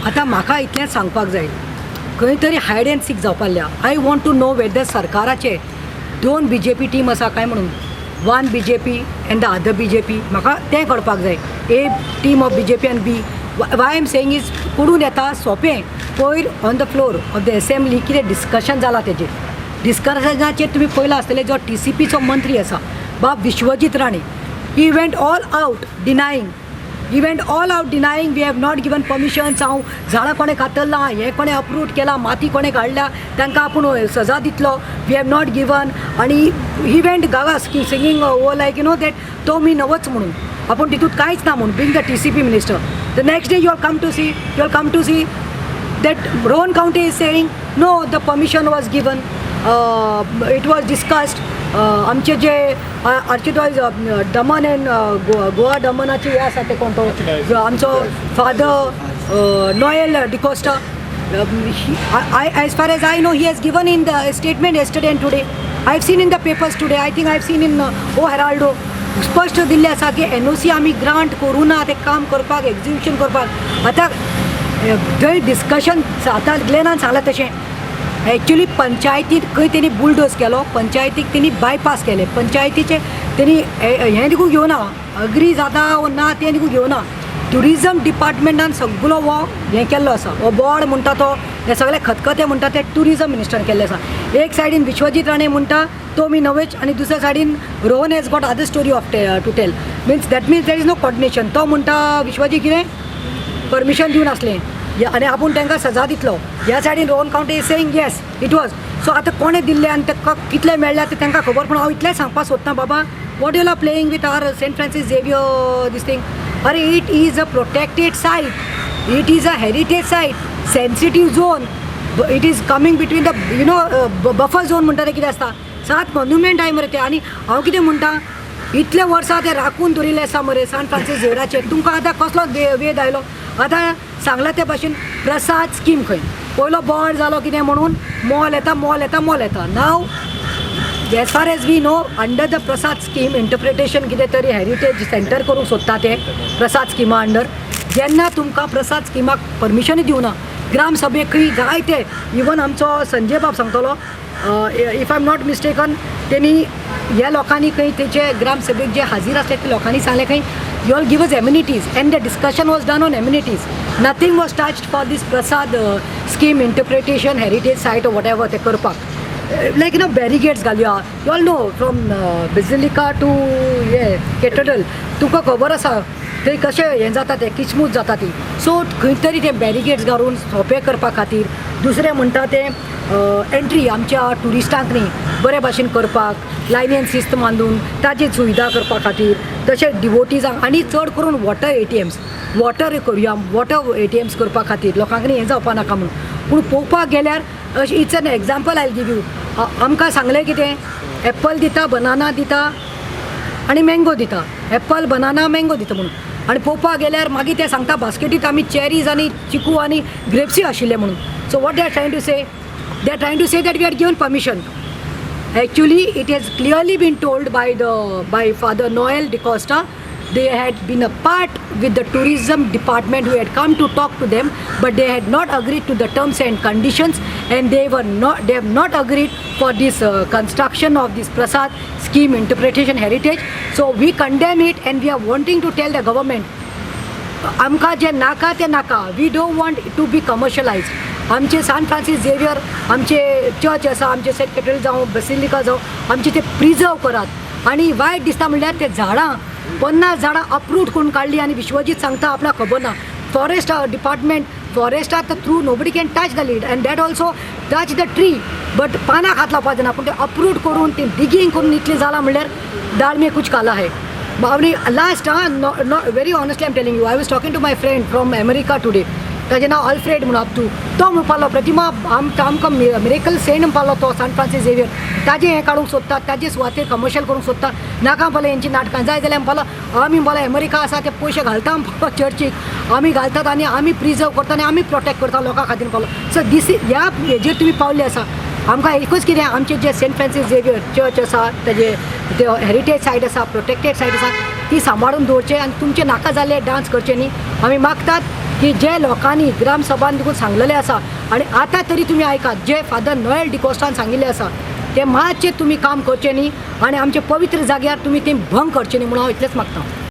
आतां म्हाका इतलेंच सांगपाक जाय, खंय तरी हायड एंड सीक जावपाल्या. I want to know whether सरकाराचे 2 BJP टीम आसा काय म्हणून, 1 BJP and the other BJP, म्हाका तें कळपाक जाय. A team of BJP and B. Why am saying is पडून येता सोंपें पयर on the floor of the assembly कितें डिस्कशन जालां तेजेर. डिस्कशनाचेर तुमी पळयलां आसतलें जो TCPचो मंत्री आसा बाब Vishwajit Rane, he went all out denying we have not given permissions. हांव झाडां कोणें कातरलां, हें कोणें अप्रूव्ड केलां, माती कोणें काडल्या तांकां आपूण सजा दितलो, वी हॅव नॉट गिवन. आनी ही वेंट गावास की सिंगींग ओ लायक दॅट तो मी नवच म्हणून आपूण तितूंत कांयच ना म्हणून being the TCP minister. The next day you are come to see that Rowan County is saying no, the permission was given, it was discussed. आमचे जे आर्चिडायज दमन एंड गोवा दमनाचे हे आसा ते कोण तो आमचो father Noel D'Costa, as far as I know he has given in the statement yesterday and today. I have seen in the papers today, I think I have seen in O Heraldo स्पष्ट दिल्ले आसा की NOC आमी grant करूं ना तें काम करपाक, एक्झिक्युशन करपाक. आतां थंय डिस्कशन जाता ग्लेनान सांगलां तशें एक्चुअली पंचायतीक खंय तेणी बुलडोज केलो, पंचायतीक तेणी बायपास केले, पंचायतीचे तेणी हें देखून घेवना, अग्री जाता वो ना तें देखून घेवना. ट्युरिजम डिपार्टमेंटान सगळो हो हें केल्लो आसा, हो बोर्ड म्हणटा तो हे सगळे खतखते म्हणटा ते ट्युरिजम मिनिस्टरान केल्ले आसा. एक सायडीन विश्वजीत राणे म्हणटा तो मी नवेच आनी दुसऱ्या सायडीन Rohan has got other story of to tell. That means there is no coordination. तो म्हणटा विश्वजीत कितें परमिशन दिवन आसलें आनी आपूण तांकां सजा दितलो. ह्या सायडीन Rohan county is saying yes it was. So आतां कोणें दिल्लें आनी ताका कितले मेळ्ळ्या तें तांकां खबर. पूण हांव इतलें सांगपाक सोदतां बाबा, what you are playing with our Saint Francis Xavier this thing. अरे it is a protected site, it is a heritage site, sensitive zone. It is coming between the buffer zone म्हणटा तें कितें आसता, 7 मॉन्युमेंट आहाय मरे ते. आनी हांव कितें म्हणटा, इतले वर्सां ते राखून दवरिल्ले आसा मरे सेंट फ्रांसीस झेवियराचेर, तुमकां आतां कसलो वेद आयलो. आतां सांगला ते भाशेन प्रसाद स्कीम खंय पयलो बोर्ड जालो कितें म्हणून मॉल येता. Now as far as we know under the Prasad scheme interpretation कितें तरी हेरिटेज सेंटर करूंक सोदता ते प्रसाद स्किमा अंडर. जेन्ना तुमकां प्रसाद स्किमाक परमिशनूय दिवना, ग्राम सभेक खंय जायते, इवन आमचो संजय बाब सांगतलो, if I am not mistaken तेणी ह्या लोकांनी खंय तेचे ग्राम सभेक जे हाजीर आसले त्या लोकांनी सांगलें खंय you all give us amenities, and the discussion was done on amenities. Nothing was touched for this Prasad scheme interpretation, heritage site or whatever they करपाक. Like barricades घालया. You all know from Basilica to Cathedral तुका खबर आसा थंय कशें हें जाता तें किचमूच जाता ती. सो खंय तरी ते बॅरिकेड्स घालून सोंपें करपा खातीर. दुसरें म्हणटा तें एंट्री आमच्या ट्युरिस्टांक न्ही बरे भाशेन करपाक, लायनीन शिस्त बांदून ताची सुविधा करपा खातीर. तशें डिवोटीजांक आनी चड करून वॉटर करुया, वॉटर ATMs करपा खातीर लोकांक न्ही हें जावपा नाका म्हणून. पूण पळोवपाक गेल्यार it's an example I give you. आमकां सांगलें कितें, एप्पल दिता, बनाना दिता आनी मँगो दिता, एप्पल बनाना मँगो दिता म्हणून. आनी पळोवपाक गेल्यार मागीर ते सांगता बास्केटींत आमी चॅरीज आनी चिकू आनी ग्रेप्सूय आशिल्ले म्हणून. So what they are trying to say that we are given permission. Actually, it has clearly been told by Father Noel DeCosta. They had been apart with the tourism department who had come to talk to them, but they had not agreed to the terms and conditions, and they have not agreed for this construction of this Prasad scheme interpretation heritage. So we condemn it, and we are wanting to tell the government, आमकां जे नाका ते नाका. We don't want it to be commercialized. आमचे San Francis Xavier, आमचे church आसा, आमचे Saint cathedral जावं बेसिलिका जावं, आमचे ते प्रिजर्व करात. आनी वायट दिसता म्हणल्यार ते झाडां 50 झाडां अप्रूव्ड करून काडली आनी विश्वजीत सांगता आपणाक खबर ना. फॉरेस्ट डिपार्टमेंट, फॉरेस्टार through nobody can touch the leaf and that also touch the tree, but पानाक हात लावपाक जायना. पूण ते अप्रूव्ड करून ते डिगींग करून इतलें जालां म्हणल्यार दाळ में कुछ काला है. Last very honestly I am telling you, I was talking to my friend from America today. ताजें नांव अल्फ्रेड म्हणून आप तो म्हणपालो प्रतिमा आमकां मिरेकल सेंट म्हणपालो तो सान फ्रांसीस झेवियर. ताजें हें काडूंक सोदता, ताजे सुवातेर कमर्शियल करूंक सोदता. नाका म्हणपालें हेंची नाटकां जाय जाल्यार म्हणपालो आमी म्हणपालो अमेरिका आसा ते पयशे घालता म्हणपालो चर्चीक, आमी घालतात आनी आमी प्रिजर्व करता आनी आमी प्रोटेक्ट करता लोकां खातीर म्हणपालो. सो दीस ह्या हेजेर तुमी पावल्ले आसा. आमकां एकूच कितें, आमचें जें सेंट फ्रांसीस झेवियर चर्च आसा, तेजे हेरिटेज सायट आसा, प्रोटेक्टेड सायट आसा, ती सांबाळून दवरचे आनी तुमचे नाका जाल्ले डान्स करचे न्ही आमी मागतात की जे लोकांनी ग्रामसभान देखून सांगलेले आसा आनी आतां तरी तुमी आयकात जे फादर नोएल डिकोस्टान सांगिल्ले आसा ते मातशें तुमी काम करचें न्ही आनी आमचे पवित्र जाग्यार तुमी ती भंग करचे न्ही म्हणून हांव इतलेंच मागता.